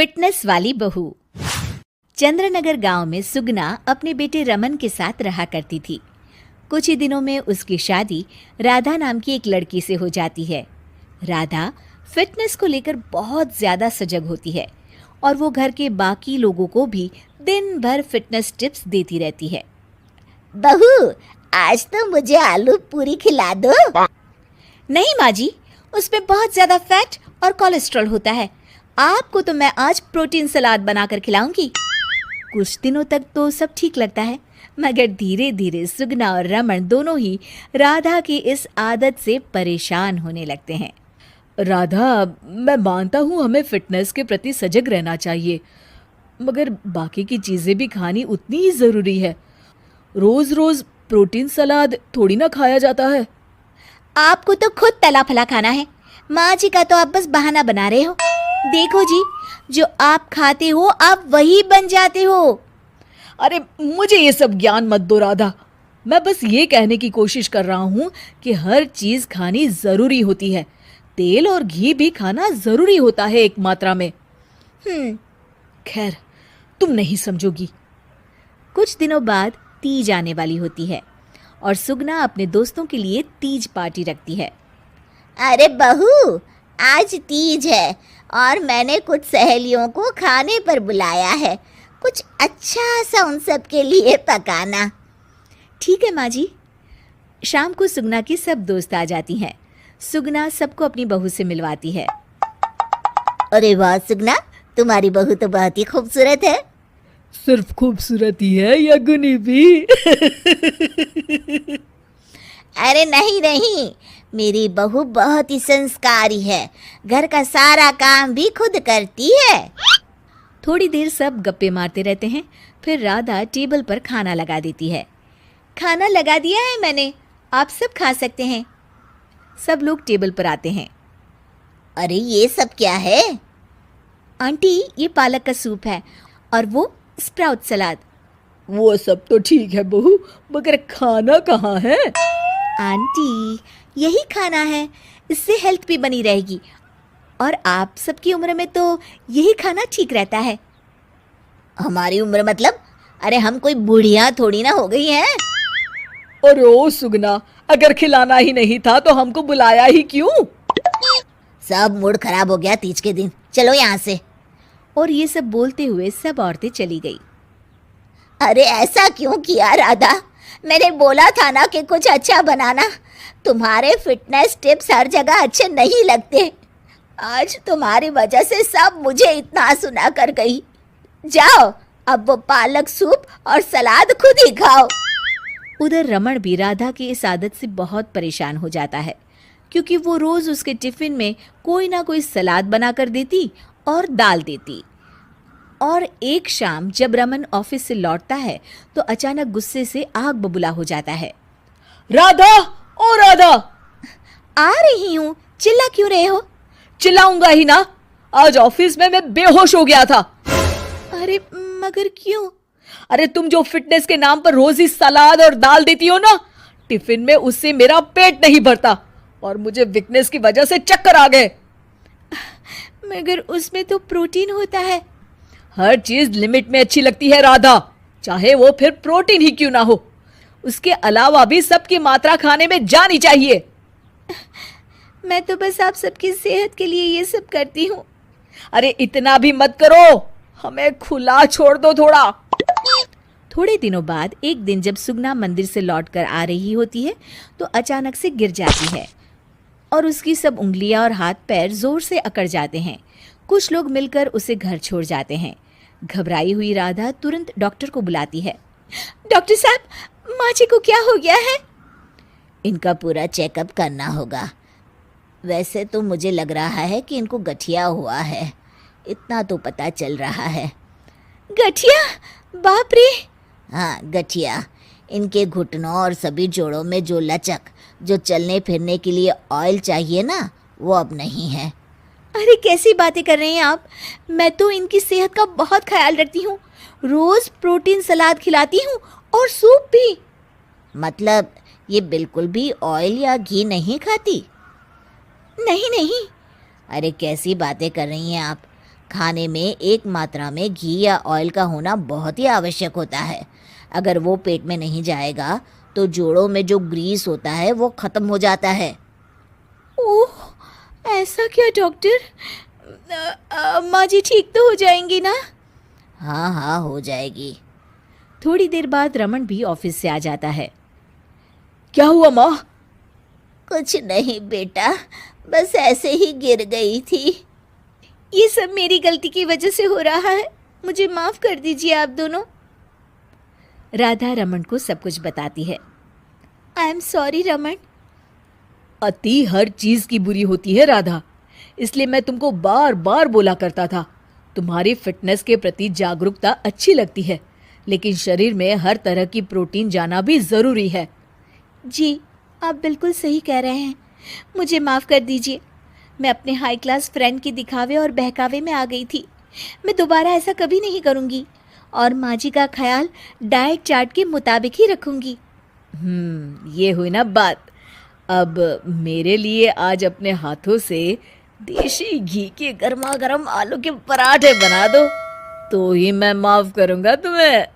Fitness वाली बहू। चंद्रनगर गांव में सुगना अपने बेटे रमन के साथ रहा करती थी। कुछ ही दिनों में उसकी शादी राधा नाम की एक लड़की से हो जाती है। राधा फिटनेस को लेकर बहुत ज्यादा सजग होती है और वो घर के बाकी लोगों को भी दिन भर फिटनेस टिप्स देती रहती है। बहू, आज तो मुझे आलू पूरी खिला दो। नहीं माँ जी, उसमें बहुत ज्यादा फैट और कोलेस्ट्रॉल होता है। आपको तो मैं आज प्रोटीन सलाद बनाकर खिलाऊंगी। कुछ दिनों तक तो सब ठीक लगता है, मगर धीरे धीरे सुगना और रमन दोनों ही राधा की इस आदत से परेशान होने लगते हैं। राधा, मैं मानता हूँ हमें फिटनेस के प्रति सजग रहना चाहिए, मगर बाकी की चीज़ें भी खानी उतनी ही ज़रूरी है। रोज़ रोज़ प्रोटीन सलाद थोड़ी ना खाया जाता है। आपको तो खुद तला फला खाना है, माँ जी का तो आप बस बहाना बना रहे हो। देखो जी, जो आप खाते हो आप वही बन जाते हो। अरे मुझे ये सब ज्ञान मत दो राधा, मैं बस ये कहने की कोशिश कर रहा हूँ कि हर चीज़ खानी ज़रूरी होती है। तेल और घी भी खाना ज़रूरी होता है एक मात्रा में। खैर, तुम नहीं समझोगी। कुछ दिनों बाद तीज आने वाली होती है और सुगना अपने दोस्तों के लिए तीज पार्टी रखती है। अरे बहू, आज तीज है और मैंने कुछ सहेलियों को खाने पर बुलाया है। कुछ अच्छा सा उन सब के लिए पकाना। ठीक है माँ जी। शाम को सुगना की सब दोस्त आ जाती हैं। सुगना सबको अपनी बहू से मिलवाती है। अरे वाह सुगना, तुम्हारी बहू तो बहुत ही खूबसूरत है। सिर्फ खूबसूरत ही है या गुनी भी? अरे नहीं नहीं, मेरी बहू बहुत ही संस्कारी है। घर का सारा काम भी खुद करती है। थोड़ी देर सब गप्पे मारते रहते हैं, फिर राधा टेबल पर खाना लगा देती है। खाना लगा दिया है मैंने, आप सब खा सकते हैं। सब लोग टेबल पर आते हैं। अरे ये सब क्या है? आंटी, ये पालक का सूप है और वो स्प्राउट सलाद। वो सब तो ठीक है बहू, मगर खाना कहाँ है? आंटी, यही खाना है, इससे हेल्थ भी बनी रहेगी और आप सबकी उम्र में तो यही खाना ठीक रहता है। हमारी उम्र मतलब? अरे हम कोई बुढ़िया थोड़ी ना हो गई हैं। और ओ सुगना, अगर खिलाना ही नहीं था तो हमको बुलाया ही क्यों? सब मूड खराब हो गया तीज के दिन, चलो यहाँ से। और ये सब बोलते हुए सब औरतें चली गई। अरे ऐसा क्यों किया राधा? मैंने बोला था ना कि कुछ अच्छा बनाना। तुम्हारे फिटनेस टिप्स हर जगह अच्छे नहीं लगते। आज तुम्हारी वजह से सब मुझे इतना सुना कर गई। जाओ, अब वो पालक सूप और सलाद खुद ही खाओ। उधर रमन भी राधा की इस आदत से बहुत परेशान हो जाता है, क्योंकि वो रोज उसके टिफिन में कोई ना कोई सलाद बनाकर देती और दाल देती। और एक शाम जब रमन ऑफिस से लौटता है तो अचानक गुस्से से आग बबूला हो जाता है। राधा, ओ राधा! आ रही हूँ, चिल्ला क्यों रहे हो? चिल्लाऊंगा ही ना, आज ऑफिस में मैं बेहोश हो गया था। अरे मगर क्यों? अरे तुम जो फिटनेस के नाम पर रोज ही सलाद और दाल देती हो ना, टिफिन में उससे मेरा पेट नहीं भरता और मुझे वीकनेस की वजह से चक्कर आ गए। मगर उसमें तो प्रोटीन होता है। हर चीज लिमिट में अच्छी लगती है राधा, चाहे वो फिर प्रोटीन ही क्यों ना हो। उसके अलावा भी सबकी मात्रा खाने में जानी चाहिए। मैं तो बस आप सबकी सेहत के लिए ये सब करती हूँ। अरे इतना भी मत करो, हमें खुला छोड़ दो थोड़ा। थोड़े दिनों बाद एक दिन जब सुगना मंदिर से लौटकर आ रही होती है तो अचानक से गिर जाती है और उसकी सब उंगलियां और हाथ पैर जोर से अकड़ जाते हैं। कुछ लोग मिलकर उसे घर छोड़ जाते हैं। घबराई हुई राधा तुरंत डॉक्टर को बुलाती है। डॉक्टर साहब, माँ जी को क्या हो गया है? इनका पूरा चेकअप करना होगा। वैसे तो मुझे लग रहा है कि इनको गठिया हुआ है, इतना तो पता चल रहा है। गठिया? बाप रे! हाँ, गठिया। इनके घुटनों और सभी जोड़ों में जो लचक, जो चलने फिरने के लिए ऑयल चाहिए ना, वो अब नहीं है। अरे कैसी बातें कर रहे हैं आप? मैं तो इनकी सेहत का बहुत ख्याल रखती हूँ, रोज प्रोटीन सलाद खिलाती हूँ और सूप भी। मतलब ये बिल्कुल भी ऑयल या घी नहीं खाती? नहीं नहीं। अरे कैसी बातें कर रही हैं आप? खाने में एक मात्रा में घी या ऑयल का होना बहुत ही आवश्यक होता है। अगर वो पेट में नहीं जाएगा तो जोड़ों में जो ग्रीस होता है वो खत्म हो जाता है। ओह, ऐसा क्या डॉक्टर? माँ जी ठीक तो हो जाएंगी ना? हाँ हाँ, हो जाएगी। थोड़ी देर बाद रमन भी ऑफिस से आ जाता है। क्या हुआ माँ? कुछ नहीं बेटा, बस ऐसे ही गिर गई थी। ये सब मेरी गलती की वजह से हो रहा है, मुझे माफ कर दीजिए आप दोनों। राधा रमन को सब कुछ बताती है। I am sorry Raman. अति हर चीज की बुरी होती है राधा, इसलिए मैं तुमको बार बार बोला करता था। तुम्हारी फिटनेस के प्रति जागरूकता अच्छी लगती है, लेकिन शरीर में हर तरह की प्रोटीन जाना भी जरूरी है। जी, आप बिल्कुल सही कह रहे हैं, मुझे माफ़ कर दीजिए। मैं अपने हाई क्लास फ्रेंड के दिखावे और बहकावे में आ गई थी। मैं दोबारा ऐसा कभी नहीं करूँगी और माँ जी का ख्याल डाइट चार्ट के मुताबिक ही रखूँगी। ये हुई ना बात। अब मेरे लिए आज अपने हाथों से देशी घी के गर्मा गर्म आलू के पराठे बना दो, तो ही मैं माफ करूंगा तुम्हें।